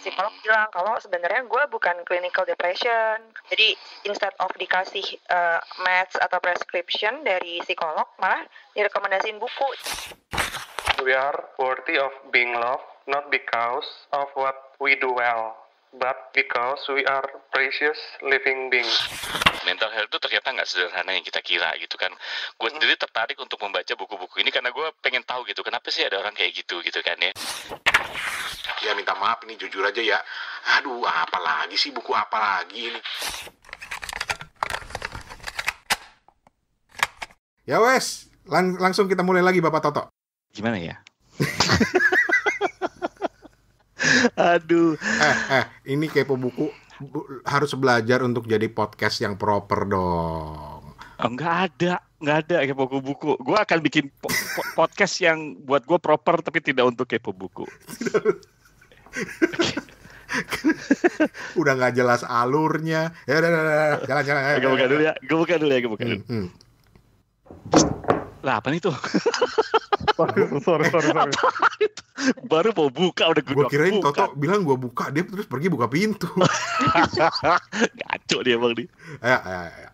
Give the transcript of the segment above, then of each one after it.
psikolog bilang kalau sebenarnya gue bukan clinical depression. Jadi instead of dikasih meds atau prescription dari psikolog, malah direkomendasiin buku. We are worthy of being loved, not because of what we do well, but because we are precious living beings. Mental health itu ternyata nggak sederhana yang kita kira gitu kan. Gue sendiri tertarik untuk membaca buku-buku ini karena gue pengen tahu gitu kenapa sih ada orang kayak gitu kan ya. Ya minta maaf ini jujur aja ya. Aduh apa lagi sih, buku apa lagi ini. Ya wes, langsung kita mulai lagi Bapak Toto. Gimana ya? Aduh. Ini Kepo Buku harus belajar untuk jadi podcast yang proper dong. Nggak ada Kepo Buku. Gue akan bikin podcast yang buat gue proper tapi tidak untuk Kepo Buku. Udah nggak jelas alurnya. Ya udah, jalan. Gue buka dulu ya. Lah apa nih tuh? Sorry. Baru mau buka udah gue kirain Toto bilang gue buka, dia terus pergi buka pintu. Ngaco dia bang nih. Ayo.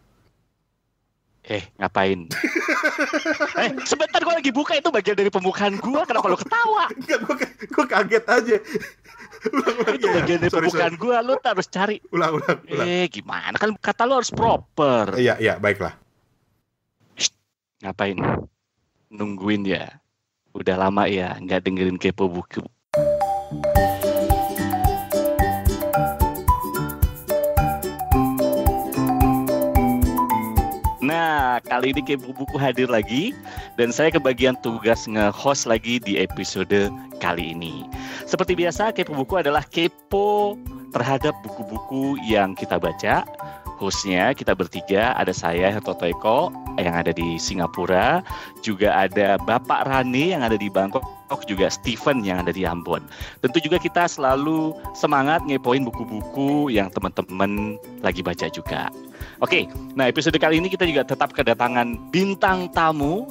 Ngapain? Sebentar gue lagi buka, itu bagian dari pembukaan gue. Kenapa lo ketawa? Enggak, gue kaget aja. Ulang. Itu bagian dari pembukaan gue, lo harus cari. Ulang. Gimana kan kata lo harus proper. Iya, baiklah. Ngapain? Nungguin ya. Udah lama ya nggak dengerin Kepo Buku. Nah, kali ini Kepo Buku hadir lagi dan saya kebagian tugas nge-host lagi di episode kali ini. Seperti biasa, Kepo Buku adalah kepo terhadap buku-buku yang kita baca. Hostnya kita bertiga, ada saya Toto Eko yang ada di Singapura, juga ada Bapak Rani yang ada di Bangkok, juga Steven yang ada di Ambon. Tentu juga kita selalu semangat ngepoin buku-buku yang teman-teman lagi baca juga. Oke, nah episode kali ini kita juga tetap kedatangan bintang tamu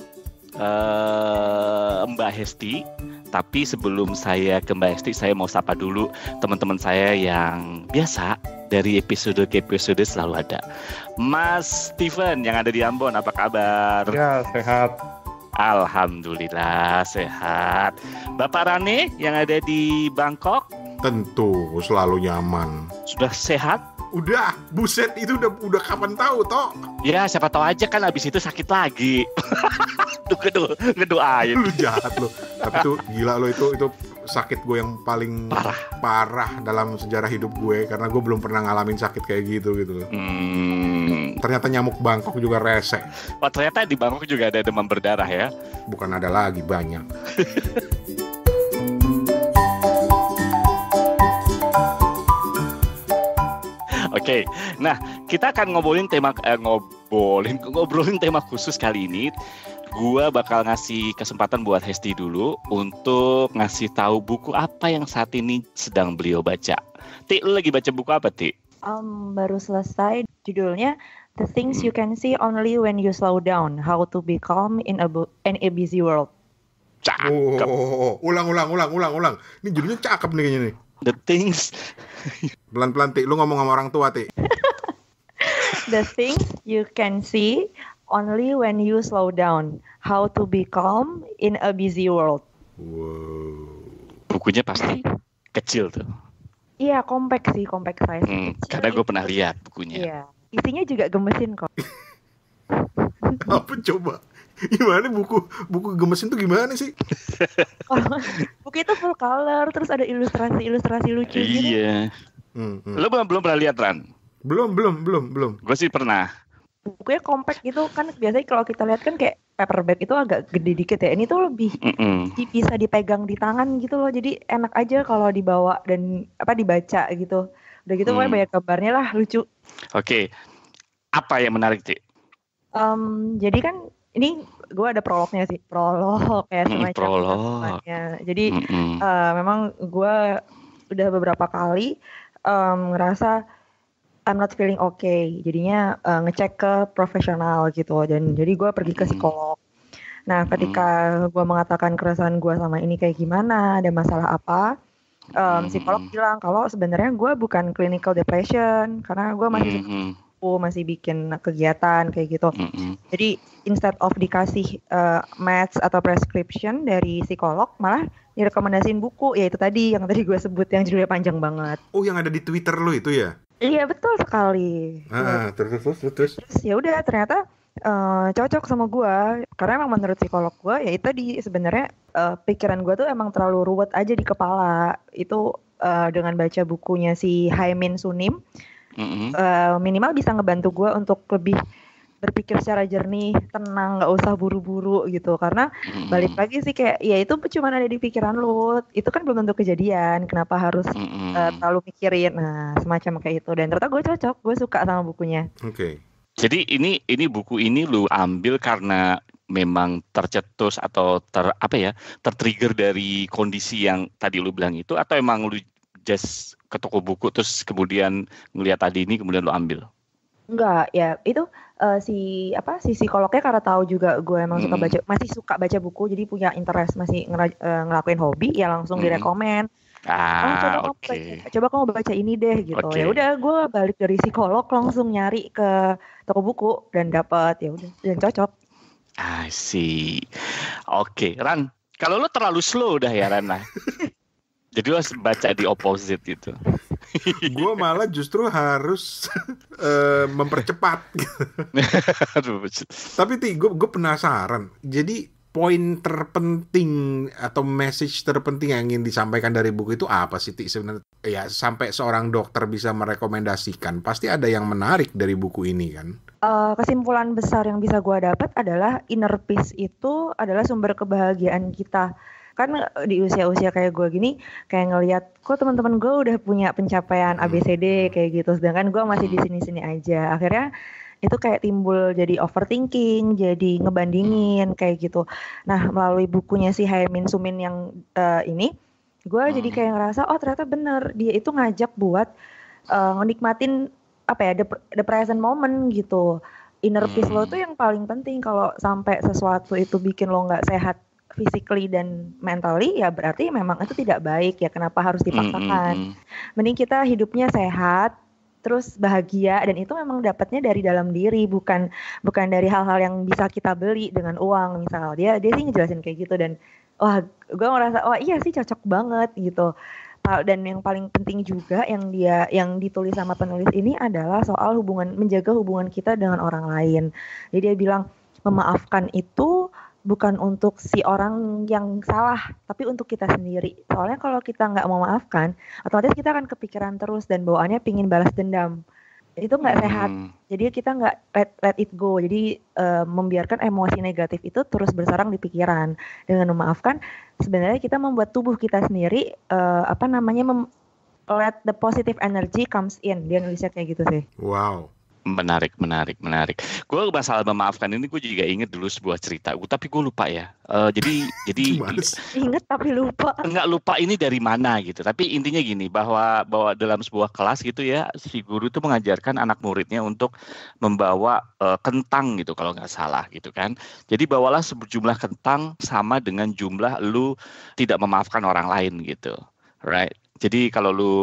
Mbak Hesti. Tapi sebelum saya ke Mbak Hesti, saya mau sapa dulu teman-teman saya yang biasa dari episode ke episode selalu ada. Mas Steven yang ada di Ambon, apa kabar? Ya, sehat. Alhamdulillah sehat. Bapak Rane yang ada di Bangkok? Tentu selalu nyaman. Sudah sehat? Udah, buset itu udah kapan tahu toh? Ya siapa tahu aja kan abis itu sakit lagi. Ngedoain. Lu jahat lu. Tapi tuh gila lo, itu sakit gue yang paling parah dalam sejarah hidup gue, karena gue belum pernah ngalamin sakit kayak gitu loh. Ternyata nyamuk Bangkok juga rese. Oh, ternyata di Bangkok juga ada demam berdarah ya? Bukan ada lagi, banyak. Oke, nah kita akan ngobrolin tema khusus kali ini. Gua bakal ngasih kesempatan buat Hesti dulu untuk ngasih tahu buku apa yang saat ini sedang beliau baca. Ti, lu lagi baca buku apa, Ti? Baru selesai, judulnya The Things You Can See Only When You Slow Down, How to Be Calm in a Busy World. Cakep. Ulang. Ini judulnya cakep nih kayaknya nih. The Things. Pelan-pelan, Ti, lu ngomong sama orang tua, Ti. The Things You Can See Only When You Slow Down, How to Be Calm in a Busy World. Wow. Bukunya pasti kecil tuh. Iya, kompak size. Karena gue pernah lihat bukunya. Iya, isinya juga gemesin kok. Apa coba? Gimana buku gemesin tuh gimana sih? Buku itu full color, terus ada ilustrasi lucu gitu. Iya. Lo belum pernah lihat, Ran? Belum. Gue sih pernah. Bukunya compact gitu kan, biasanya kalau kita lihat kan kayak paperback itu agak gede dikit ya. Ini tuh lebih bisa dipegang di tangan gitu loh. Jadi enak aja kalau dibawa dan dibaca gitu. Udah gitu pokoknya banyak gambarnya lah, lucu. Oke. Apa yang menarik, Ti? Jadi kan ini gue ada prolognya sih, prolog ya semacam prolog. Jadi memang gue udah beberapa kali ngerasa I'm not feeling okay, jadinya ngecek ke profesional gitu, dan jadi gue pergi ke psikolog. Nah ketika gue mengatakan keresahan gue sama ini kayak gimana, ada masalah apa, Psikolog bilang kalau sebenarnya gue bukan clinical depression karena gue masih bikin kegiatan kayak gitu. Jadi instead of dikasih meds atau prescription dari psikolog, malah direkomendasiin buku, ya itu tadi yang tadi gue sebut yang judulnya panjang banget. Oh, yang ada di Twitter lo itu ya? Iya, betul sekali. Terus ya udah ternyata cocok sama gue karena emang menurut psikolog gue ya itu tadi sebenarnya pikiran gue tuh emang terlalu ruwet aja di kepala. Itu dengan baca bukunya si Hae-min Sunim minimal bisa ngebantu gue untuk lebih berpikir secara jernih, tenang, nggak usah buru-buru gitu. Karena balik lagi sih kayak ya itu cuma ada di pikiran lu, itu kan belum tentu kejadian, kenapa harus terlalu mikirin. Nah, semacam kayak itu. Dan ternyata gue cocok, gue suka sama bukunya. Oke. Jadi ini buku ini lu ambil karena memang tercetus atau tertrigger dari kondisi yang tadi lu bilang itu, atau emang lu just ke toko buku terus kemudian ngelihat tadi ini kemudian lu ambil? Enggak, ya itu si psikolognya karena tahu juga gue emang masih suka baca buku, jadi punya interest masih ngelakuin hobi, ya langsung direkomen. Coba kamu baca ini deh gitu. Ya udah gue balik dari psikolog langsung nyari ke toko buku dan dapat, ya udah dan cocok. I see. Oke, Ran, kalau lo terlalu slow dah ya Ran lah. Jadi lo harus baca di opposite itu. Gue malah justru harus mempercepat. Tapi gue penasaran. Jadi poin terpenting atau message terpenting yang ingin disampaikan dari buku itu apa sih, Ti? Sebenarnya ya sampai seorang dokter bisa merekomendasikan, pasti ada yang menarik dari buku ini kan? Kesimpulan besar yang bisa gue dapat adalah inner peace itu adalah sumber kebahagiaan kita. Kan di usia-usia kayak gue gini, kayak ngelihat kok teman-teman gue udah punya pencapaian ABCD kayak gitu, sedangkan gue masih di sini-sini aja. Akhirnya itu kayak timbul jadi overthinking, jadi ngebandingin kayak gitu. Nah, melalui bukunya si Hae-min Sunim yang ini, gue jadi kayak ngerasa oh ternyata bener, dia itu ngajak buat menikmatin the present moment gitu. Inner peace lo tuh yang paling penting. Kalau sampai sesuatu itu bikin lo nggak sehat physically dan mentally, ya berarti memang itu tidak baik ya, kenapa harus dipaksakan. Mending kita hidupnya sehat, terus bahagia, dan itu memang dapatnya dari dalam diri, bukan dari hal-hal yang bisa kita beli dengan uang misal. Dia sih ngejelasin kayak gitu, dan wah gue ngerasa iya sih cocok banget gitu. Dan yang paling penting juga yang ditulis sama penulis ini adalah soal menjaga hubungan kita dengan orang lain. Jadi dia bilang memaafkan itu bukan untuk si orang yang salah, tapi untuk kita sendiri. Soalnya kalau kita nggak mau maafkan, otomatis kita akan kepikiran terus dan bawaannya pingin balas dendam. Itu nggak sehat. Jadi kita nggak let it go. Jadi membiarkan emosi negatif itu terus bersarang di pikiran. Dengan memaafkan, sebenarnya kita membuat tubuh kita sendiri let the positive energy comes in. Dia nulisnya kayak gitu sih. Wow. Menarik. Gue masalah memaafkan ini gue juga inget dulu sebuah cerita. Tapi gue lupa ya. Jadi inget tapi lupa. Enggak lupa ini dari mana gitu. Tapi intinya gini, bahwa dalam sebuah kelas gitu ya, si guru itu mengajarkan anak muridnya untuk membawa kentang gitu kalau nggak salah gitu kan. Jadi bawalah sejumlah kentang sama dengan jumlah lu tidak memaafkan orang lain gitu, right? Jadi kalau lu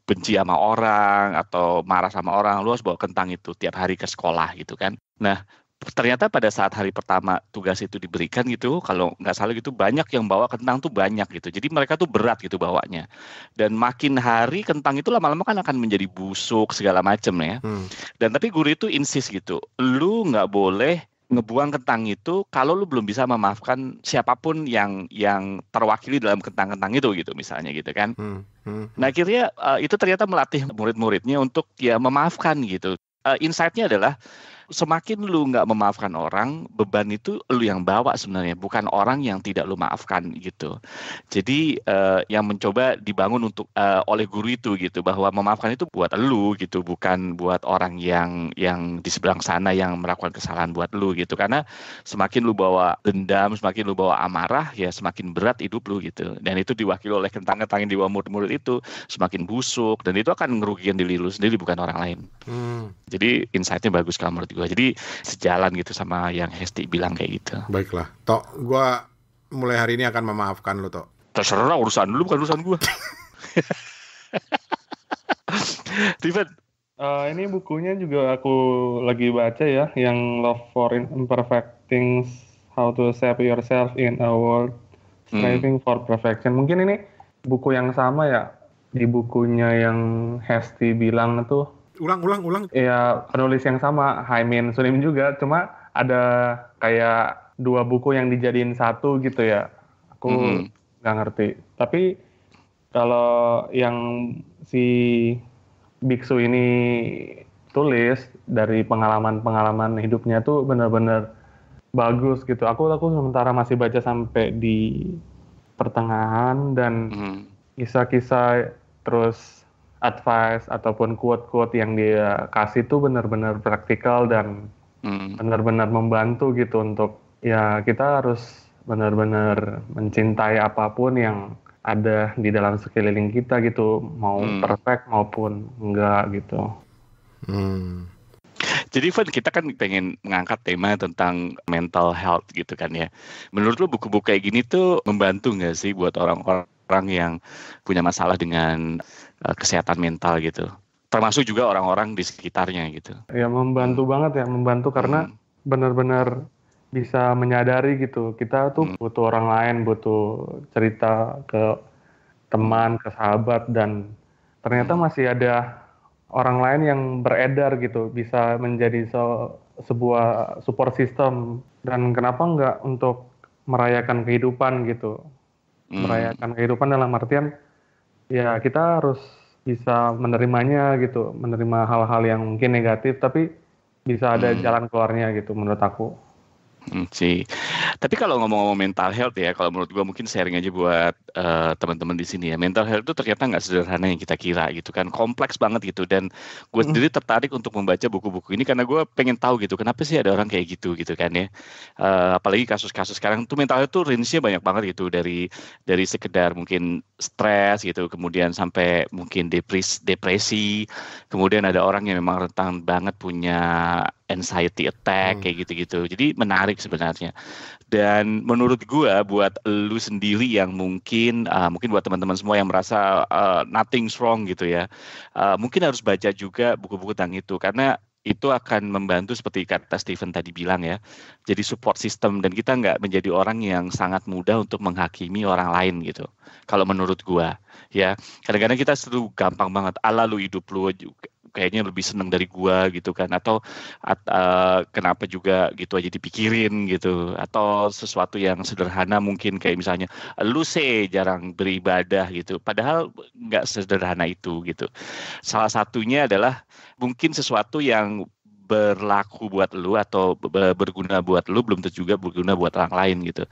benci sama orang atau marah sama orang, lu harus bawa kentang itu tiap hari ke sekolah gitu kan. Nah, ternyata pada saat hari pertama tugas itu diberikan gitu, kalau nggak salah gitu, banyak yang bawa kentang tuh banyak gitu. Jadi mereka tuh berat gitu bawanya. Dan makin hari kentang itu lama-lama kan akan menjadi busuk segala macem ya. Dan tapi guru itu insist gitu, lu nggak boleh ngebuang kentang itu kalau lu belum bisa memaafkan siapapun yang terwakili dalam kentang-kentang itu gitu misalnya gitu kan. Nah akhirnya itu ternyata melatih murid-muridnya untuk ya memaafkan gitu. Insight-nya adalah semakin lu nggak memaafkan orang, beban itu lu yang bawa sebenarnya, bukan orang yang tidak lu maafkan gitu. Jadi yang mencoba dibangun untuk oleh guru itu gitu, bahwa memaafkan itu buat lu gitu, bukan buat orang yang di seberang sana yang melakukan kesalahan buat lu gitu. Karena semakin lu bawa dendam, semakin lu bawa amarah, ya semakin berat hidup lu gitu. Dan itu diwakili oleh kentang-kentang yang dibawa murid-murid itu, semakin busuk, dan itu akan ngerugikan diri lu sendiri, bukan orang lain. Jadi insight-nya bagus kalau menurut gue. Jadi sejalan gitu sama yang Hesti bilang kayak gitu. Baiklah, Tok, gue mulai hari ini akan memaafkan lo, Tok. Terserah, urusan lu bukan urusan gue. Steven. Ini bukunya juga aku lagi baca ya, yang Love for Imperfect Things, How to Save Yourself in a World Striving for Perfection. Mungkin ini buku yang sama ya, di bukunya yang Hesti bilang tuh. Ulang. Ya, penulis yang sama, Haimin Sunim juga, cuma ada kayak 2 buku yang dijadiin satu gitu ya. Aku nggak ngerti. Tapi kalau yang si biksu ini tulis dari pengalaman hidupnya tuh benar-benar bagus gitu. Aku sementara masih baca sampai di pertengahan dan kisah-kisah terus advice ataupun quote-quote yang dia kasih tuh benar-benar praktikal dan benar-benar membantu gitu untuk ya kita harus benar-benar mencintai apapun yang ada di dalam sekeliling kita gitu, mau perfect maupun enggak gitu. Jadi Van, kita kan pengen mengangkat tema tentang mental health gitu kan ya. Menurut lo buku-buku kayak gini tuh membantu nggak sih buat orang-orang yang punya masalah dengan kesehatan mental gitu? Termasuk juga orang-orang di sekitarnya gitu. Ya membantu banget ya, membantu karena benar-benar bisa menyadari gitu. Kita tuh butuh orang lain, butuh cerita ke teman, ke sahabat, dan ternyata masih ada orang lain yang beredar gitu, bisa menjadi sebuah support system. Dan kenapa enggak untuk merayakan kehidupan gitu. Merayakan kehidupan dalam artian ya kita harus bisa menerimanya gitu, menerima hal-hal yang mungkin negatif, tapi bisa ada jalan keluarnya gitu menurut aku. Sih. Tapi kalau ngomong-ngomong mental health ya, kalau menurut gue mungkin sharing aja buat teman-teman di sini ya. Mental health itu ternyata nggak sederhana yang kita kira gitu kan, kompleks banget gitu. Dan gue sendiri tertarik untuk membaca buku-buku ini karena gue pengen tahu gitu, kenapa sih ada orang kayak gitu kan ya. Apalagi kasus-kasus sekarang tuh mental health tuh range-nya banyak banget gitu, dari sekedar mungkin stres gitu, kemudian sampai mungkin depresi, kemudian ada orang yang memang rentan banget punya anxiety attack kayak gitu-gitu. Jadi menarik sebenarnya. Dan menurut gua buat lu sendiri yang mungkin buat teman-teman semua yang merasa nothing's wrong gitu ya, mungkin harus baca juga buku-buku tentang itu karena itu akan membantu seperti kata Steven tadi bilang ya, jadi support system dan kita nggak menjadi orang yang sangat mudah untuk menghakimi orang lain gitu. Kalau menurut gua ya, kadang-kadang kita selalu gampang banget, ala lu hidup lu kayaknya lebih seneng dari gua gitu kan, atau kenapa juga gitu aja dipikirin gitu, atau sesuatu yang sederhana mungkin kayak misalnya lu jarang beribadah gitu, padahal nggak sederhana itu gitu. Salah satunya adalah mungkin sesuatu yang berlaku buat lu atau berguna buat lu belum tentu juga berguna buat orang lain gitu.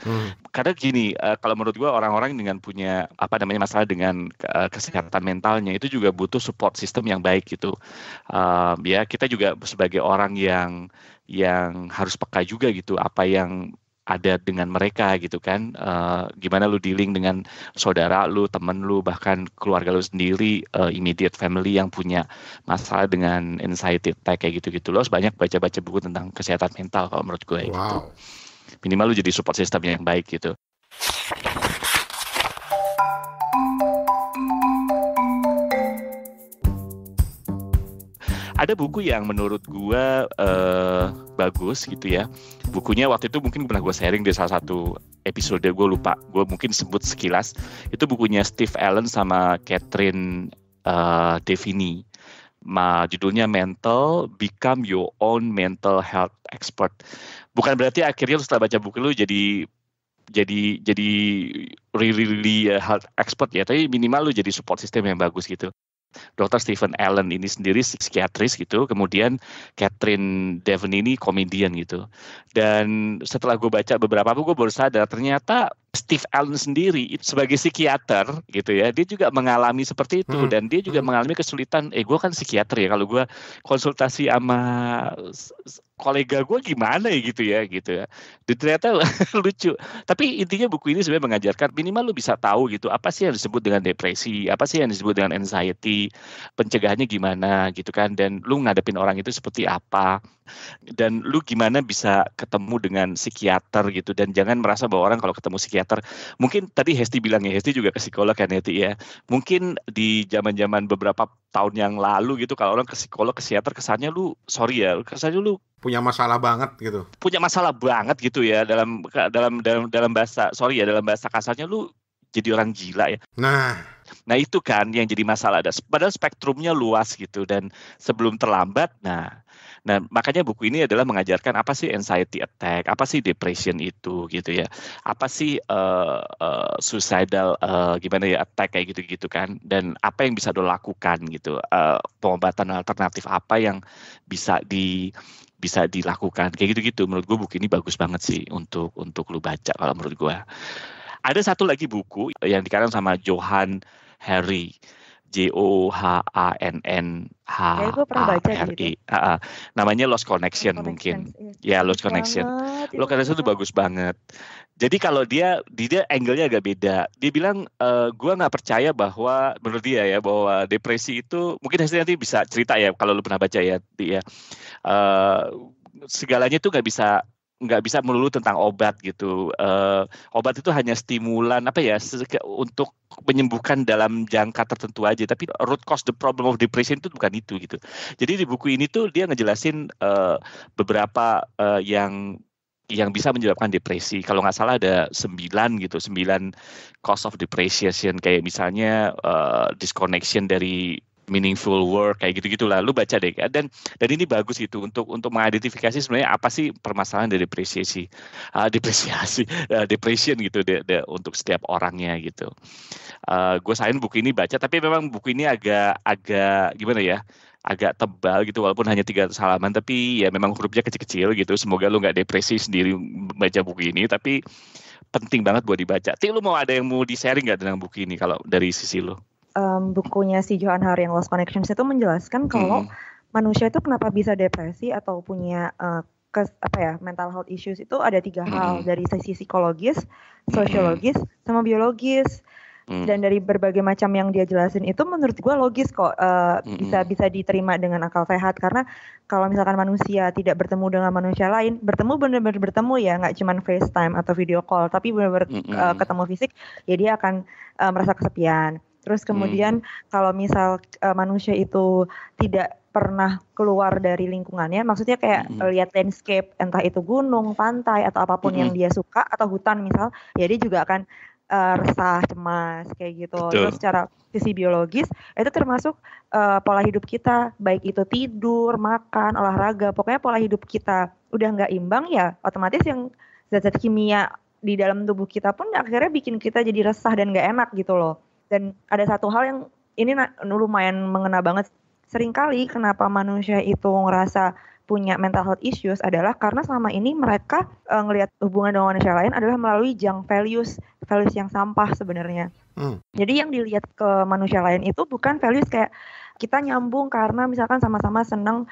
Karena gini, kalau menurut gua orang-orang dengan punya masalah dengan kesehatan mentalnya itu juga butuh support system yang baik gitu. Ya kita juga sebagai orang yang harus peka juga gitu apa yang ada dengan mereka gitu kan, gimana lu dealing dengan saudara lu, temen lu, bahkan keluarga lu sendiri, immediate family yang punya masalah dengan anxiety attack kayak gitu-gitu. Lu harus banyak baca-baca buku tentang kesehatan mental kalau menurut gue gitu. Minimal lu jadi support system yang baik gitu. Ada buku yang menurut gue bagus gitu ya. Bukunya waktu itu mungkin pernah gue sharing di salah satu episode, gue lupa, gue mungkin sebut sekilas. Itu bukunya Steve Allen sama Catherine Devine. Judulnya Mental, Become Your Own Mental Health Expert. Bukan berarti akhirnya setelah baca buku lu jadi really health expert ya, tapi minimal lu jadi support system yang bagus gitu. Dr. Stephen Allen ini sendiri psikiatris gitu, kemudian Catherine Devine ini komedian gitu. Dan setelah gue baca beberapa buku, gue baru sadar ternyata Steve Allen sendiri sebagai psikiater gitu ya, dia juga mengalami seperti itu dan dia juga mengalami kesulitan. Gue kan psikiater ya, kalau gue konsultasi sama kolega gue gimana ya gitu ya. Dan ternyata lucu. Tapi intinya buku ini sebenarnya mengajarkan minimal lu bisa tahu gitu apa sih yang disebut dengan depresi, apa sih yang disebut dengan anxiety, pencegahannya gimana gitu kan, dan lu ngadepin orang itu seperti apa. Dan lu gimana bisa ketemu dengan psikiater gitu, dan jangan merasa bahwa orang kalau ketemu psikiater, mungkin tadi Hesti bilang ya, Hesti juga ke psikolog kan Hesti ya, mungkin di zaman-zaman beberapa tahun yang lalu gitu kalau orang ke psikolog, ke psikiater kesannya lu punya masalah banget gitu. Punya masalah banget gitu ya, dalam bahasa dalam bahasa kasarnya lu jadi orang gila ya. Nah itu kan yang jadi masalah. Padahal spektrumnya luas gitu, dan sebelum terlambat. Nah makanya buku ini adalah mengajarkan apa sih anxiety attack, apa sih depression itu gitu ya, apa sih suicidal gimana ya attack kayak gitu kan, dan apa yang bisa lo lakukan gitu, pengobatan alternatif apa yang bisa dilakukan kayak gitu. Menurut gue buku ini bagus banget sih untuk lu baca kalau menurut gue. Ada satu lagi buku yang dikarang sama Johann Hari, JOHANNHARI, namanya Lost Connection mungkin. Ya, Lost Connection. Lost Connection itu bagus banget. Jadi kalau dia angle-nya agak beda. Dia bilang, gue nggak percaya bahwa, menurut dia ya, bahwa depresi itu, mungkin nanti bisa cerita ya kalau lu pernah baca ya, dia segalanya itu nggak bisa melulu tentang obat gitu. Obat itu hanya stimulan untuk menyembuhkan dalam jangka tertentu aja, tapi root cause the problem of depression itu bukan itu gitu. Jadi di buku ini tuh dia ngejelasin beberapa yang bisa menyebabkan depresi. Kalau nggak salah ada 9 cause of depression, kayak misalnya disconnection dari meaningful work kayak gitu-gitulah. Lu baca deh. Dan ini bagus gitu untuk mengidentifikasi sebenarnya apa sih permasalahan dari depression gitu untuk setiap orangnya gitu. Gue sayang buku ini baca, tapi memang buku ini agak gimana ya, agak tebal gitu, walaupun hanya 300 halaman, tapi ya memang hurufnya kecil-kecil gitu. Semoga lu nggak depresi sendiri baca buku ini, tapi penting banget buat dibaca. Lu ada yang mau di-sharing nggak tentang buku ini kalau dari sisi lu? Bukunya si Johann Hari yang Lost Connections itu menjelaskan kalau manusia itu kenapa bisa depresi atau punya mental health issues itu ada 3 hal, dari sisi psikologis, sosiologis, sama biologis. Dan dari berbagai macam yang dia jelasin itu menurut gue logis kok, bisa diterima dengan akal sehat, karena kalau misalkan manusia tidak bertemu dengan manusia lain, benar-benar bertemu ya, nggak cuma FaceTime atau video call, tapi benar-benar ketemu fisik, ya dia akan merasa kesepian. Terus kemudian kalau misal manusia itu tidak pernah keluar dari lingkungannya, maksudnya kayak lihat landscape, entah itu gunung, pantai, atau apapun yang dia suka, atau hutan misal, ya dia juga akan resah, cemas, kayak gitu. Betul. Terus secara sisi biologis, itu termasuk pola hidup kita, baik itu tidur, makan, olahraga, pokoknya pola hidup kita udah nggak imbang ya, otomatis yang zat-zat kimia di dalam tubuh kita pun akhirnya bikin kita jadi resah dan nggak enak gitu loh. Dan ada satu hal yang ini lumayan mengena banget. Seringkali kenapa manusia itu ngerasa punya mental health issues adalah karena selama ini mereka ngelihat hubungan dengan manusia lain adalah melalui junk values yang sampah sebenarnya. Jadi yang dilihat ke manusia lain itu bukan values kayak kita nyambung karena misalkan sama-sama senang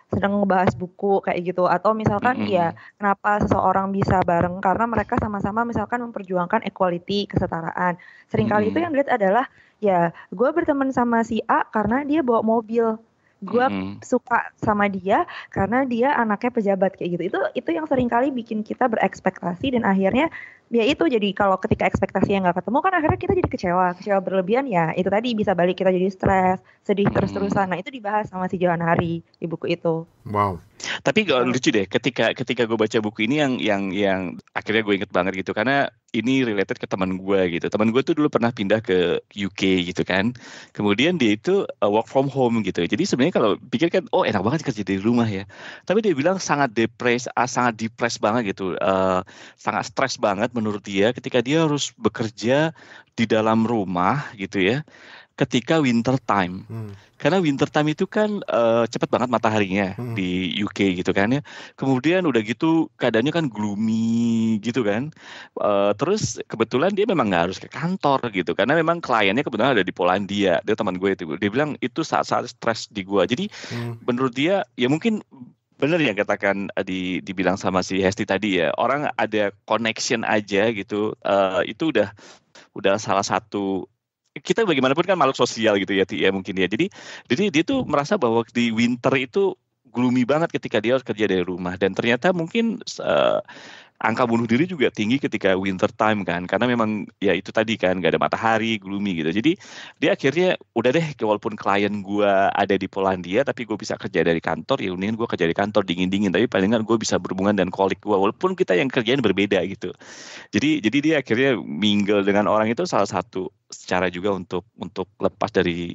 sedang ngebahas buku kayak gitu, atau misalkan ya kenapa seseorang bisa bareng karena mereka sama-sama misalkan memperjuangkan equality, kesetaraan. Seringkali itu yang dilihat adalah ya gue berteman sama si A karena dia bawa mobil, gue suka sama dia karena dia anaknya pejabat kayak gitu. Itu yang seringkali bikin kita berekspektasi, dan akhirnya ya itu jadi kalau ketika ekspektasi yang nggak ketemu kan akhirnya kita jadi kecewa berlebihan, ya itu tadi bisa balik kita jadi stres, sedih terus-terusan. Nah itu dibahas sama si Johann Hari di buku itu. Wow. Tapi lucu deh ketika gue baca buku ini yang akhirnya gue inget banget gitu, karena ini related ke teman gue gitu. Teman gue tuh dulu pernah pindah ke UK gitu kan. Kemudian dia itu work from home gitu. Jadi sebenarnya kalau pikir kan, oh enak banget kerja dari rumah ya. Tapi dia bilang sangat depres banget gitu. Sangat stres banget menurut dia ketika dia harus bekerja di dalam rumah gitu ya. Ketika winter time, karena winter time itu kan cepat banget mataharinya di UK gitu kan ya. Kemudian udah gitu keadaannya kan gloomy gitu kan. Terus kebetulan dia memang nggak harus ke kantor gitu, karena memang kliennya kebetulan ada di Polandia. Dia teman gue itu, dia bilang itu saat-saat stres di gue. Jadi menurut dia ya mungkin benar yang katakan dibilang sama si Hesti tadi ya, orang ada connection aja gitu, itu udah salah satu. Kita bagaimanapun kan makhluk sosial gitu ya mungkin ya. Jadi dia tuh merasa bahwa di winter itu gloomy banget ketika dia harus kerja dari rumah, dan ternyata mungkin angka bunuh diri juga tinggi ketika winter time kan, karena memang ya itu tadi kan gak ada matahari, gloomy gitu. Jadi dia akhirnya udah deh, walaupun klien gue ada di Polandia tapi gue bisa kerja dari kantor, ya mendingan gue kerja di kantor dingin-dingin, tapi palingan gue bisa berhubungan dan kolik gue walaupun kita yang kerjaan berbeda gitu. Jadi dia akhirnya mingle dengan orang, itu salah satu cara juga untuk lepas dari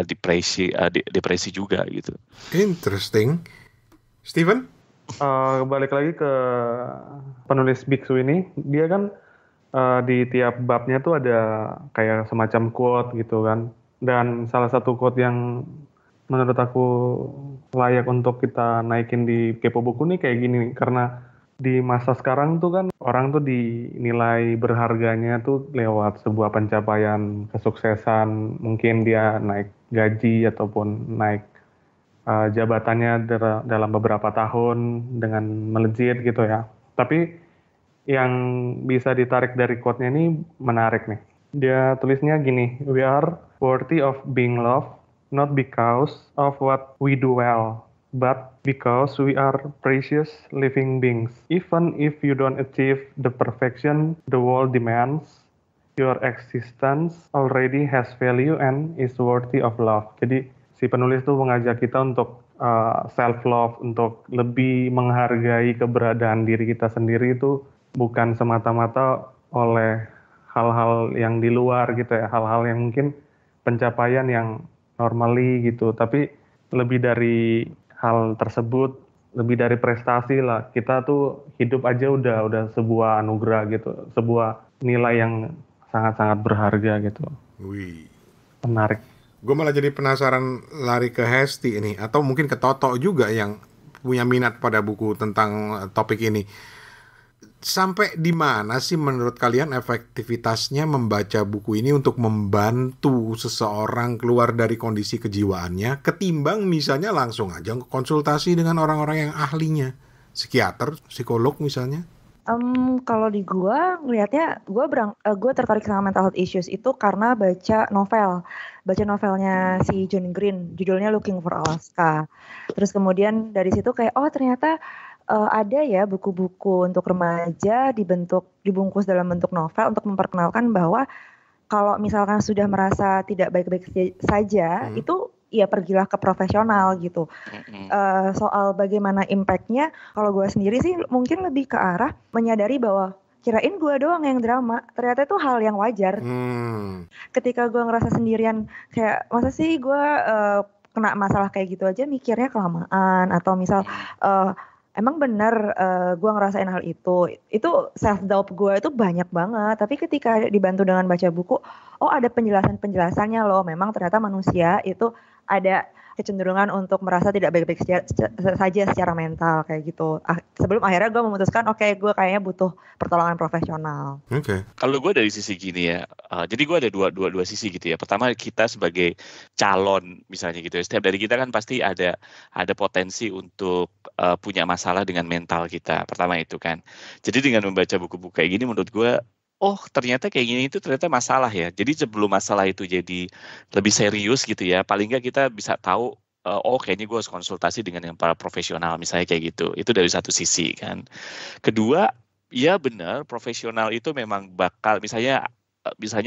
depresi juga gitu. Interesting. Steven? Balik lagi ke penulis biksu ini, dia kan di tiap babnya tuh ada kayak semacam quote gitu kan, dan salah satu quote yang menurut aku layak untuk kita naikin di Kepo Buku nih kayak gini, karena di masa sekarang tuh kan orang tuh dinilai berharganya tuh lewat sebuah pencapaian kesuksesan, mungkin dia naik gaji ataupun naik jabatannya dalam beberapa tahun dengan melejit gitu ya. Tapi yang bisa ditarik dari quote-nya ini menarik nih. Dia tulisnya gini, "We are worthy of being loved, not because of what we do well, but because we are precious living beings. Even if you don't achieve the perfection the world demands, your existence already has value and is worthy of love." Jadi si penulis tuh mengajak kita untuk self-love, untuk lebih menghargai keberadaan diri kita sendiri, itu bukan semata-mata oleh hal-hal yang di luar gitu ya, hal-hal yang mungkin pencapaian yang normally gitu, tapi lebih dari hal tersebut, lebih dari prestasi lah, kita tuh hidup aja udah sebuah anugerah gitu, sebuah nilai yang sangat-sangat berharga gitu. Wih. Menarik. Gue malah jadi penasaran lari ke Hesti ini, atau mungkin ke Toto juga yang punya minat pada buku tentang topik ini. Sampai di mana sih menurut kalian efektivitasnya membaca buku ini untuk membantu seseorang keluar dari kondisi kejiwaannya, ketimbang misalnya langsung aja konsultasi dengan orang-orang yang ahlinya, psikiater, psikolog misalnya? Kalau di gue ngelihatnya, gue tertarik sama mental health issues itu karena baca novelnya si John Green, judulnya Looking for Alaska. Terus kemudian dari situ kayak, oh ternyata ada ya buku-buku untuk remaja dibungkus dalam bentuk novel untuk memperkenalkan bahwa kalau misalkan sudah merasa tidak baik-baik saja, itu ya pergilah ke profesional gitu. Soal bagaimana impact-nya, kalau gue sendiri sih mungkin lebih ke arah menyadari bahwa kirain gue doang yang drama, ternyata itu hal yang wajar. Ketika gue ngerasa sendirian, kayak masa sih gue kena masalah kayak gitu aja mikirnya kelamaan, atau misal emang benar gue ngerasain hal itu self doubt gue itu banyak banget. Tapi ketika dibantu dengan baca buku, oh ada penjelasannya loh, memang ternyata manusia itu ada kecenderungan untuk merasa tidak baik-baik saja secara mental kayak gitu. Sebelum akhirnya gue memutuskan, oke, gue kayaknya butuh pertolongan profesional. Kalau gue dari sisi gini ya, jadi gue ada dua sisi gitu ya. Pertama, kita sebagai calon misalnya gitu ya, setiap dari kita kan pasti ada potensi untuk punya masalah dengan mental kita. Pertama itu kan. Jadi dengan membaca buku-buku kayak gini, menurut gue, oh ternyata kayak gini itu ternyata masalah ya. Jadi sebelum masalah itu jadi lebih serius gitu ya, paling nggak kita bisa tahu, oh kayaknya gue harus konsultasi dengan yang para profesional misalnya kayak gitu. Itu dari satu sisi kan. Kedua, ya benar, profesional itu memang bakal, misalnya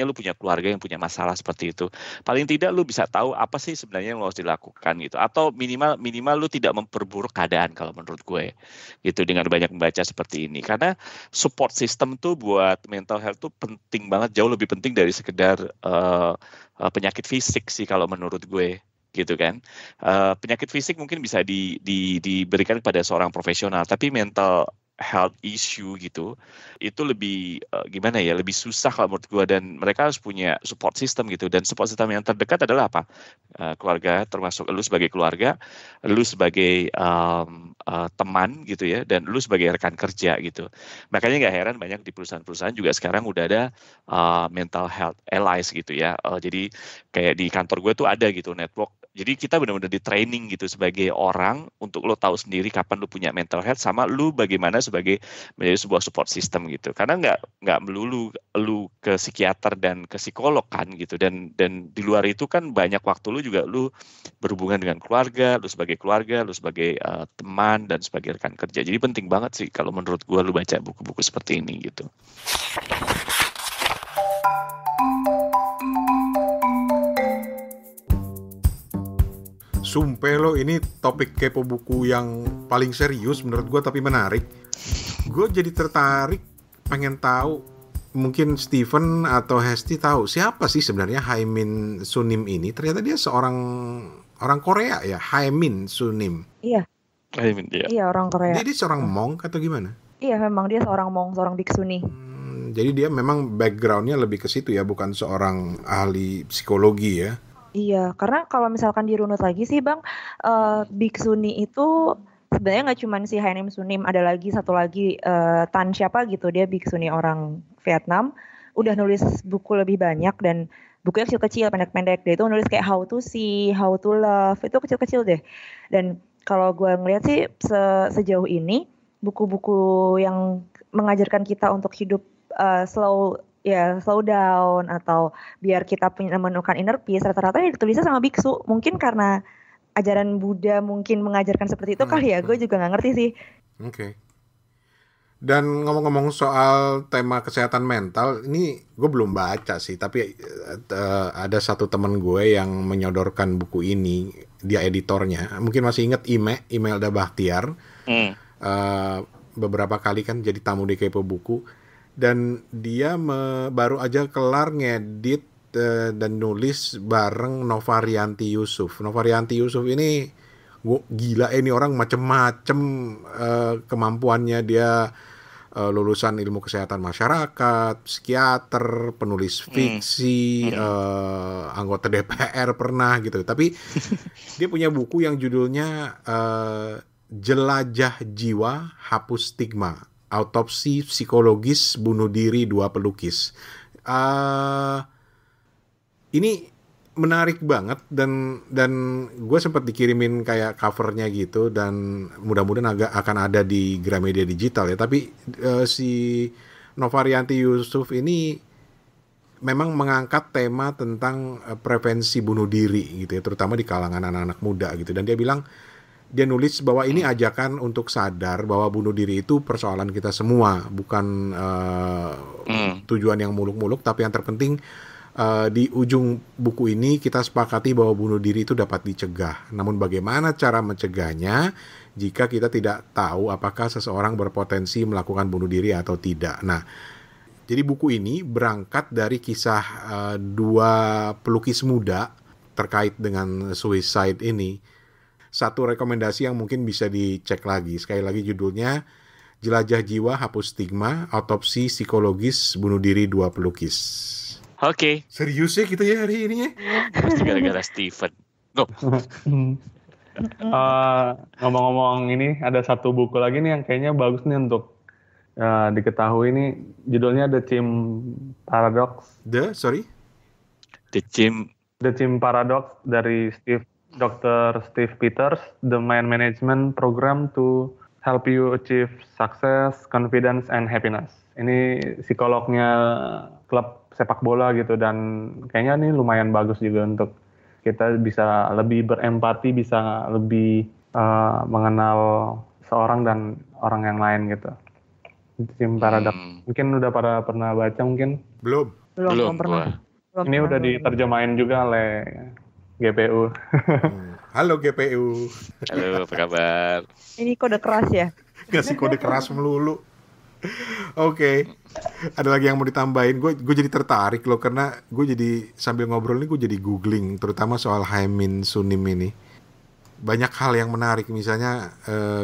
lu punya keluarga yang punya masalah seperti itu, paling tidak lu bisa tahu apa sih sebenarnya yang lu harus dilakukan gitu, atau minimal lu tidak memperburuk keadaan kalau menurut gue gitu dengan banyak membaca seperti ini. Karena support system tuh buat mental health tuh penting banget, jauh lebih penting dari sekedar penyakit fisik sih kalau menurut gue gitu kan. Penyakit fisik mungkin bisa diberikan kepada seorang profesional, tapi mental health issue gitu, itu lebih lebih susah kalau menurut gue, dan mereka harus punya support system gitu, dan support system yang terdekat adalah apa? Keluarga, termasuk lu sebagai keluarga, lu sebagai teman gitu ya, dan lu sebagai rekan kerja gitu. Makanya nggak heran banyak di perusahaan-perusahaan juga sekarang udah ada mental health allies gitu ya. Jadi kayak di kantor gue tuh ada gitu network. Jadi kita benar-benar di training gitu sebagai orang untuk lo tahu sendiri kapan lo punya mental health sama lo bagaimana sebagai menjadi sebuah support system gitu. Karena nggak melulu lo ke psikiater dan ke psikolog kan gitu. Dan di luar itu kan banyak waktu lo juga lo berhubungan dengan keluarga, lo sebagai teman dan sebagai rekan kerja. Jadi penting banget sih kalau menurut gue lo baca buku-buku seperti ini gitu. Sumpah lo, ini topik kepo buku yang paling serius menurut gue tapi menarik. Gue jadi tertarik, pengen tahu, mungkin Steven atau Hesti tahu siapa sih sebenarnya Hae-min Sunim ini. Ternyata dia seorang orang Korea ya, Hae-min Sunim. Iya. Hae-min dia. Iya, orang Korea. Jadi dia seorang monk atau gimana? Iya, memang dia seorang monk, seorang biksuni. Jadi dia memang backgroundnya lebih ke situ ya, bukan seorang ahli psikologi ya. Iya, karena kalau misalkan dirunut lagi sih Bang, biksuni itu sebenarnya nggak cuma si Hae-min Sunim, ada lagi satu lagi Tan siapa gitu, dia biksuni orang Vietnam, udah nulis buku lebih banyak dan bukunya kecil-kecil, pendek-pendek. Dia itu nulis kayak How to See, How to Love, itu kecil-kecil deh. Dan kalau gue ngeliat sih sejauh ini buku-buku yang mengajarkan kita untuk hidup slow down atau biar kita menemukan inner peace, rata-rata ditulisnya sama biksu. Mungkin karena ajaran Buddha mungkin mengajarkan seperti itu kali ya, gue juga nggak ngerti sih. Oke. Dan ngomong-ngomong soal tema kesehatan mental, ini gue belum baca sih, tapi ada satu teman gue yang menyodorkan buku ini, dia editornya. Mungkin masih ingat Imelda Bahtiar. Beberapa kali kan jadi tamu di Kepo Buku. Dan dia baru aja kelar ngedit dan nulis bareng Novarianti Yusuf. Novarianti Yusuf ini gila, ini orang macem-macem kemampuannya. Dia lulusan ilmu kesehatan masyarakat, psikiater, penulis fiksi, anggota DPR pernah gitu. Tapi dia punya buku yang judulnya Jelajah Jiwa, Hapus Stigma. Autopsi psikologis bunuh diri 2 pelukis. Ini menarik banget dan gue sempat dikirimin kayak covernya gitu, dan mudah-mudahan akan ada di Gramedia Digital ya. Tapi si Novarianti Yusuf ini memang mengangkat tema tentang prevensi bunuh diri gitu ya, terutama di kalangan anak-anak muda gitu. Dan dia nulis bahwa ini ajakan untuk sadar bahwa bunuh diri itu persoalan kita semua, bukan tujuan yang muluk-muluk, tapi yang terpenting di ujung buku ini kita sepakati bahwa bunuh diri itu dapat dicegah. Namun bagaimana cara mencegahnya jika kita tidak tahu apakah seseorang berpotensi melakukan bunuh diri atau tidak. Nah, jadi buku ini berangkat dari kisah 2 pelukis muda terkait dengan suicide ini. Satu rekomendasi yang mungkin bisa dicek lagi. Sekali lagi judulnya Jelajah Jiwa, Hapus Stigma, Autopsi Psikologis Bunuh Diri 2 Pelukis. Oke. Serius ya kita ya hari ini ya? Pasti gara-gara Steven. Ngomong-ngomong ini, ada satu buku lagi nih yang kayaknya bagus nih untuk diketahui nih. Judulnya The Chimp Paradox. The Chimp Paradox dari Dr. Steve Peters, The Mind Management Program to Help You Achieve Success, Confidence, and Happiness. Ini psikolognya klub sepak bola gitu, dan kayaknya ini lumayan bagus juga untuk kita bisa lebih berempati, bisa lebih mengenal seorang dan orang yang lain gitu. Chimp Paradox. Mungkin udah pada pernah baca mungkin? Belum pernah. Ini udah diterjemahin juga oleh GPU. Halo GPU. Halo, apa kabar? Ini kode keras ya? Ngasih kode keras melulu. Oke. Ada lagi yang mau ditambahin? Gue jadi tertarik loh, karena gue jadi sambil ngobrol ini gue jadi googling, terutama soal Hae-min Sunim ini. Banyak hal yang menarik, misalnya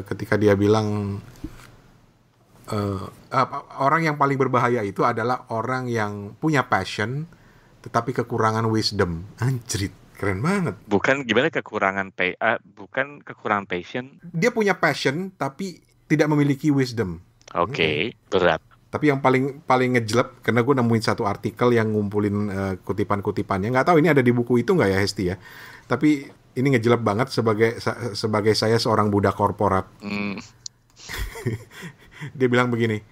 ketika dia bilang orang yang paling berbahaya itu adalah orang yang punya passion tetapi kekurangan wisdom. Anjrit. Keren banget. Bukan kekurangan passion. Dia punya passion tapi tidak memiliki wisdom. Oke, berat. Tapi yang paling ngejelep, karena gue nemuin satu artikel yang ngumpulin kutipan-kutipannya. Nggak tahu ini ada di buku itu nggak ya Hesti ya. Tapi ini ngejelek banget sebagai saya seorang budak korporat. Dia bilang begini,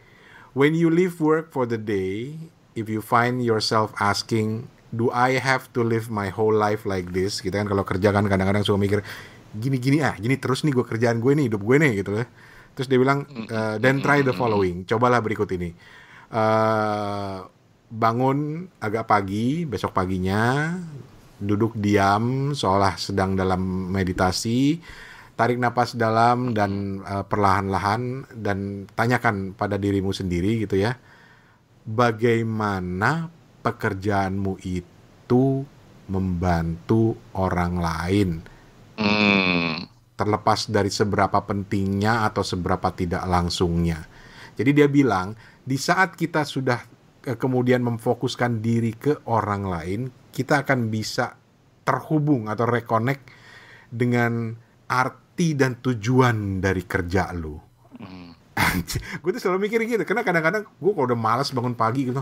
when you leave work for the day, if you find yourself asking, do I have to live my whole life like this? Kita kan kalau kerja kan kadang-kadang suka mikir, gini terus nih gue kerjaan gue nih, hidup gue nih gitu ya. Terus dia bilang, then try the following, cobalah berikut ini. Bangun agak pagi, besok paginya, duduk diam seolah sedang dalam meditasi, tarik napas dalam dan perlahan-lahan, dan tanyakan pada dirimu sendiri gitu ya, bagaimana pekerjaanmu itu membantu orang lain, terlepas dari seberapa pentingnya atau seberapa tidak langsungnya. Jadi dia bilang, di saat kita sudah kemudian memfokuskan diri ke orang lain, kita akan bisa terhubung atau reconnect dengan arti dan tujuan dari kerja lu. Gue tuh selalu mikir gitu, karena kadang-kadang gue kalau udah malas bangun pagi gitu,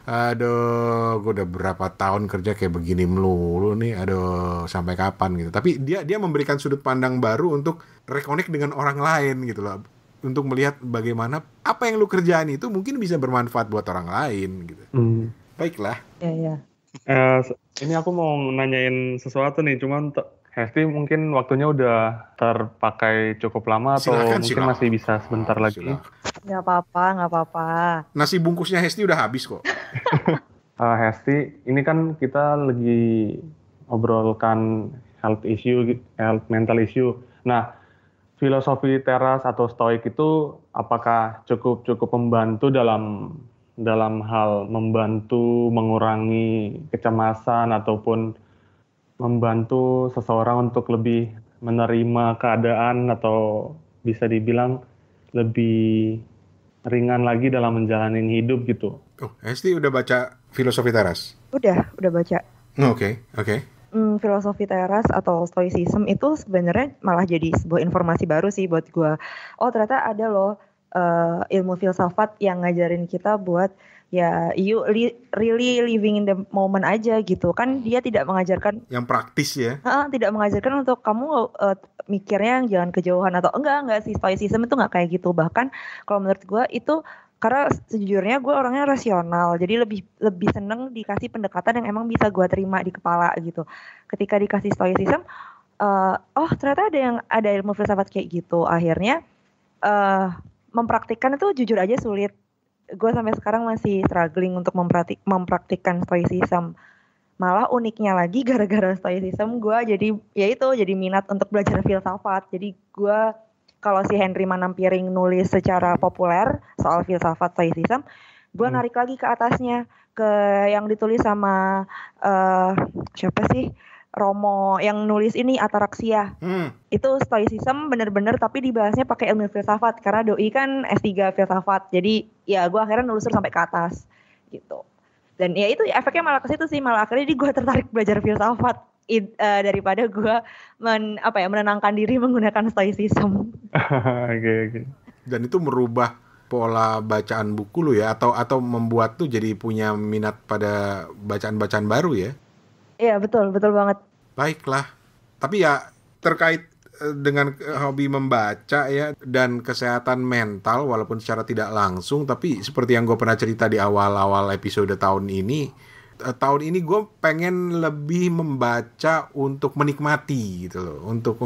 aduh, gue udah berapa tahun kerja kayak begini melulu nih, aduh, sampai kapan gitu. Tapi dia memberikan sudut pandang baru untuk reconnect dengan orang lain gitu loh, untuk melihat bagaimana apa yang lu kerjaan itu mungkin bisa bermanfaat buat orang lain gitu. Baiklah. Iya. Ini aku mau nanyain sesuatu nih, cuman Hesti mungkin waktunya udah terpakai cukup lama atau mungkin masih bisa sebentar lagi. Nggak apa-apa. Nasi bungkusnya Hesti udah habis kok. Hesti, ini kan kita lagi obrolkan health mental issue. Nah, filosofi teras atau stoik itu apakah cukup membantu dalam hal membantu mengurangi kecemasan ataupun membantu seseorang untuk lebih menerima keadaan atau bisa dibilang lebih ringan lagi dalam menjalani hidup gitu? Hesti udah baca filosofi teras? Udah baca. Oke. Filosofi teras atau stoicism itu sebenarnya malah jadi sebuah informasi baru sih buat gue. Oh, ternyata ada loh ilmu filsafat yang ngajarin kita buat ya you really living in the moment aja gitu. Kan dia tidak mengajarkan yang praktis ya. Tidak mengajarkan untuk kamu mikirnya jangan kejauhan atau enggak sih, stoicism itu enggak kayak gitu. Bahkan kalau menurut gue itu, karena sejujurnya gue orangnya rasional, jadi lebih seneng dikasih pendekatan yang emang bisa gue terima di kepala gitu. Ketika dikasih stoicism, ternyata ada ilmu filsafat kayak gitu. Akhirnya mempraktikkan itu jujur aja sulit. Gue sampai sekarang masih struggling untuk mempraktikkan stoicism. Malah uniknya lagi gara-gara stoicism gue jadi minat untuk belajar filsafat. Jadi gue, kalau si Henry Manampiring nulis secara populer soal filsafat stoicism, gue narik lagi ke atasnya, ke yang ditulis sama siapa sih, Romo yang nulis ini, Ataraxia. Itu stoicism bener-bener, tapi dibahasnya pakai ilmu filsafat, karena doi kan S3 filsafat. Jadi ya gue akhirnya nelusur sampai ke atas gitu. Dan ya itu efeknya malah ke situ sih, malah akhirnya gue tertarik belajar filsafat daripada gue menenangkan diri menggunakan stoicism. Okay. Dan itu merubah pola bacaan buku lu ya, atau membuat tuh jadi punya minat pada bacaan-bacaan baru ya? Iya, betul banget. Baiklah. Tapi ya terkait dengan hobi membaca ya dan kesehatan mental, walaupun secara tidak langsung, tapi seperti yang gue pernah cerita di awal-awal episode tahun ini gue pengen lebih membaca untuk menikmati gitu loh, untuk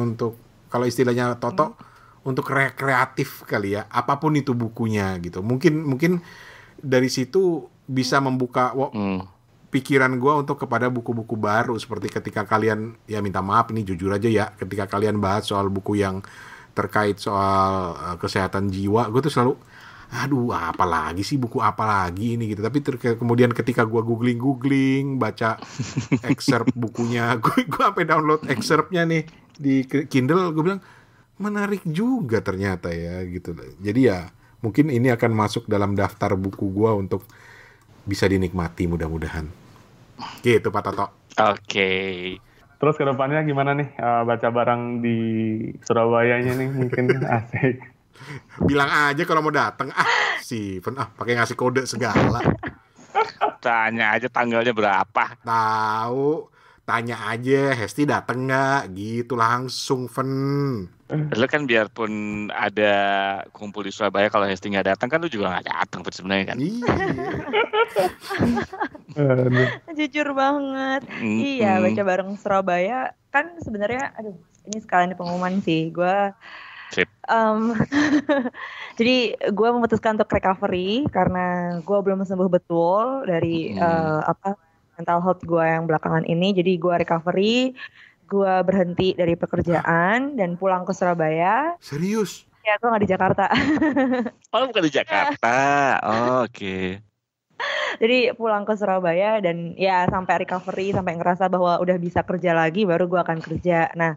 kalau istilahnya Toto, untuk rekreatif kali ya, apapun itu bukunya gitu. Mungkin dari situ bisa membuka pikiran gue untuk kepada buku-buku baru, seperti ketika kalian, ya minta maaf ini jujur aja ya, ketika kalian bahas soal buku yang terkait soal kesehatan jiwa, gue tuh selalu, aduh apalagi sih, buku apa lagi ini gitu. Tapi kemudian ketika gue googling, baca excerpt bukunya, gue sampai download excerptnya nih di Kindle, gue bilang menarik juga ternyata ya gitu. Jadi ya mungkin ini akan masuk dalam daftar buku gue untuk bisa dinikmati mudah-mudahan. Gitu Pak Toto. Oke. Terus kedepannya gimana nih, baca barang di Surabayanya nih mungkin asik. Bilang aja kalau mau datang. Pakai ngasih kode segala. Tanya aja tanggalnya berapa. Tahu. tanya aja Hesti dateng nggak gitu langsung Fen. Lu kan biarpun ada kumpul di Surabaya, kalau Hesti nggak datang kan lu juga nggak datang sebenarnya kan. Jujur banget. Iya, baca bareng Surabaya kan sebenarnya aduh ini sekalian di pengumuman sih gue. Jadi gue memutuskan untuk recovery karena gue belum sembuh betul dari mental health gue yang belakangan ini. Jadi gue recovery, gue berhenti dari pekerjaan dan pulang ke Surabaya. Serius? Ya, gue nggak di Jakarta. Oh, bukan di Jakarta. Oke. Jadi pulang ke Surabaya dan ya sampai recovery, sampai ngerasa bahwa udah bisa kerja lagi, baru gue akan kerja. Nah,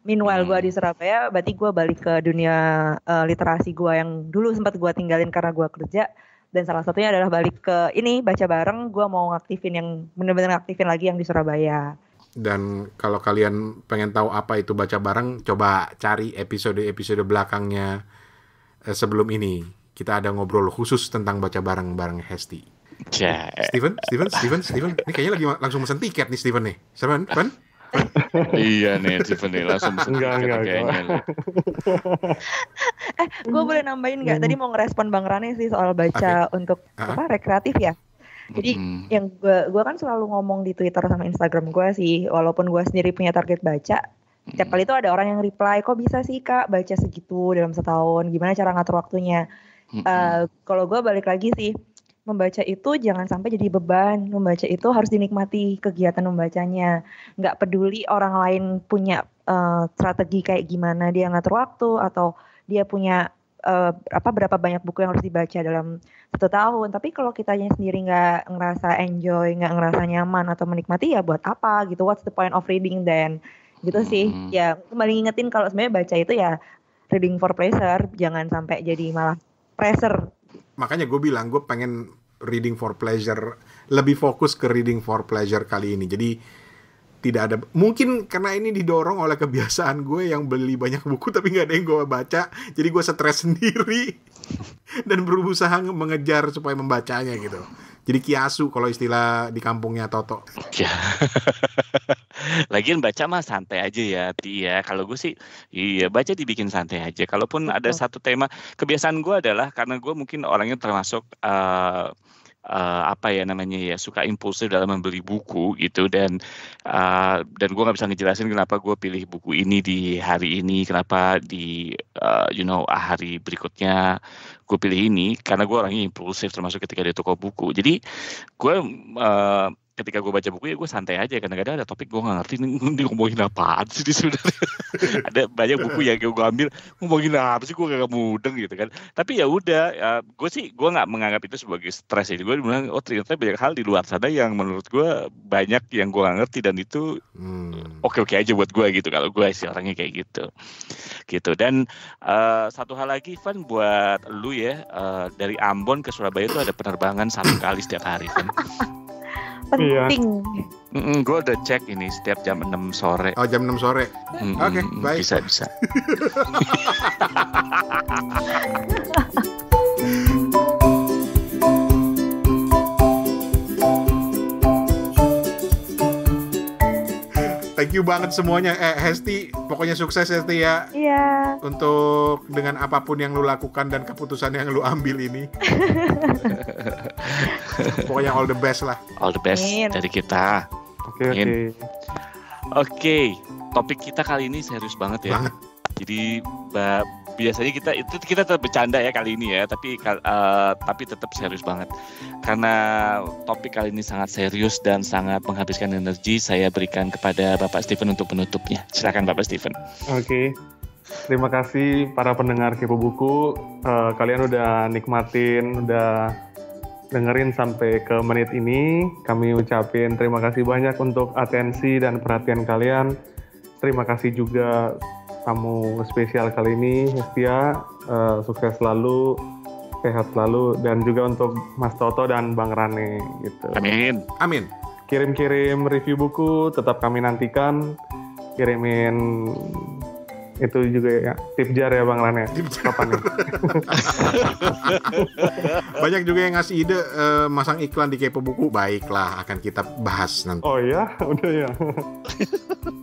meanwhile gue di Surabaya, berarti gue balik ke dunia literasi gue yang dulu sempat gue tinggalin karena gue kerja. Dan salah satunya adalah balik ke ini, baca bareng. Gue mau ngaktifin yang bener-bener ngaktifin lagi yang di Surabaya. Dan kalau kalian pengen tahu apa itu baca bareng, coba cari episode-episode belakangnya sebelum ini. Kita ada ngobrol khusus tentang baca bareng Hesti. Steven. Ini kayaknya lagi langsung mesen tiket nih Steven nih. Steven? Iya nih Steven nih langsung mesen tiket kayaknya. Gue boleh nambahin nggak? Tadi mau ngerespon Bang Rane sih soal baca untuk rekreatif ya. Jadi yang gue kan selalu ngomong di Twitter sama Instagram gue sih, walaupun gue sendiri punya target baca, setiap kali itu ada orang yang reply, kok bisa sih Kak baca segitu dalam setahun, gimana cara ngatur waktunya. Kalau gue balik lagi sih, membaca itu jangan sampai jadi beban. Membaca itu harus dinikmati kegiatan membacanya. Nggak peduli orang lain punya strategi kayak gimana dia ngatur waktu atau dia punya berapa banyak buku yang harus dibaca dalam 1 tahun. Tapi kalau kitanya sendiri nggak ngerasa enjoy, nggak ngerasa nyaman atau menikmati, ya buat apa gitu? What's the point of reading then? Gitu sih. Ya kembali ngingetin kalau sebenarnya baca itu ya reading for pleasure, jangan sampai jadi malah pressure. Makanya gue bilang gue pengen reading for pleasure, lebih fokus ke reading for pleasure kali ini. Jadi tidak ada, mungkin karena ini didorong oleh kebiasaan gue yang beli banyak buku tapi nggak ada yang gue baca, jadi gue stres sendiri dan berusaha mengejar supaya membacanya gitu. Jadi kiasu kalau istilah di kampungnya Toto. Ya. Lagian baca mah santai aja ya, Tia. Kalau gue sih, iya baca dibikin santai aja. Kalaupun ada satu tema, kebiasaan gue adalah karena gue mungkin orangnya termasuk suka impulsif dalam membeli buku gitu, dan gue nggak bisa ngejelasin kenapa gue pilih buku ini di hari ini, kenapa di hari berikutnya gue pilih ini, karena gue orangnya impulsif termasuk ketika di toko buku. Jadi gue ketika gue baca buku ya gue santai aja. Kadang-kadang ada topik gue nggak ngerti ini ngomongin apaan sih di sebenarnya. Ada banyak buku yang gue ambil ngomongin apa sih, gue gak mudeng gitu kan. Tapi ya udah, gue nggak menganggap itu sebagai stres ya. Gue bilang ternyata banyak hal di luar sana yang menurut gue banyak yang gue nggak ngerti, dan itu oke aja buat gue gitu. Kalau gue sih orangnya kayak gitu. Dan satu hal lagi Van, buat lu ya, dari Ambon ke Surabaya itu ada penerbangan 1 kali setiap hari Van. Penting. Gue udah cek ini setiap jam 6 sore. Oh, jam 6 sore. Oke, baik. Bisa. Thank you banget semuanya. Hesti, pokoknya sukses Hesti ya. Iya. Untuk dengan apapun yang lu lakukan dan keputusan yang lu ambil ini. Pokoknya all the best lah. All the best dari kita. Oke. Topik kita kali ini serius banget ya. Jadi biasanya kita tetap bercanda ya kali ini ya, tapi tetap serius banget. Karena topik kali ini sangat serius dan sangat menghabiskan energi, saya berikan kepada Bapak Steven untuk penutupnya. Silakan Bapak Steven. Oke. Terima kasih para pendengar Kepo Buku. Kalian udah nikmatin, udah dengerin sampai ke menit ini. Kami ucapin terima kasih banyak untuk atensi dan perhatian kalian. Terima kasih juga tamu spesial kali ini, Hestia, sukses selalu, sehat selalu, dan juga untuk Mas Toto dan Bang Rane gitu. Amin. Kirim-kirim review buku, tetap kami nantikan. Kirimin Itu juga ya tip jar ya Bang Ran ya. Kapan nih? Banyak juga yang ngasih ide masang iklan di Kepo Buku. Baiklah, akan kita bahas nanti. Oh iya, udah ya.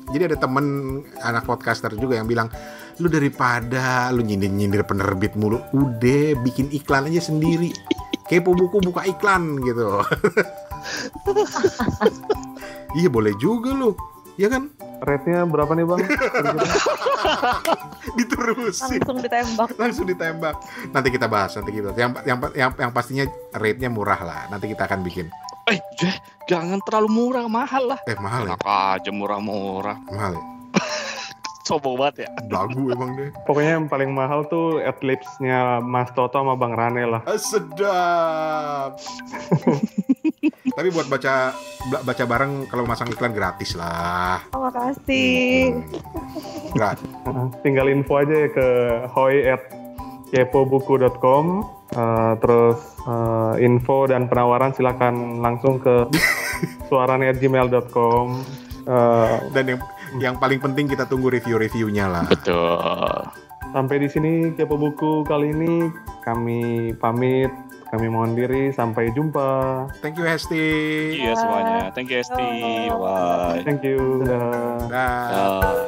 Jadi ada temen anak podcaster juga yang bilang, lu daripada lu nyindir-nyindir penerbit mulu, udah bikin iklan aja sendiri. Kepo Buku buka iklan gitu. Iya boleh juga lu, ya kan? Rate-nya berapa nih Bang? Diterusin. Langsung ditembak. Nanti kita bahas, yang pastinya rate-nya murah lah. Nanti kita akan bikin. Jangan terlalu murah, mahal lah. Mahal ya? Enak aja murah-murah. Mahal ya? Sombong banget ya. Dagu emang deh. Pokoknya yang paling mahal tuh Adlibs-nya Mas Toto sama Bang Rane lah. Sedap. Tapi buat baca bareng kalau masang iklan gratis lah. Oh, makasih. Gratis. Tinggal info aja ya ke hoi@kepobuku.com. Terus info dan penawaran silakan langsung ke suarane@gmail.com. Dan yang paling penting kita tunggu review-reviewnya lah. Betul. Sampai di sini Kepo Buku kali ini kami pamit, kami mohon diri, sampai jumpa. Thank you Hesti. Iya semuanya. Thank you Hesti. Bye. Thank you. Dah. Dah.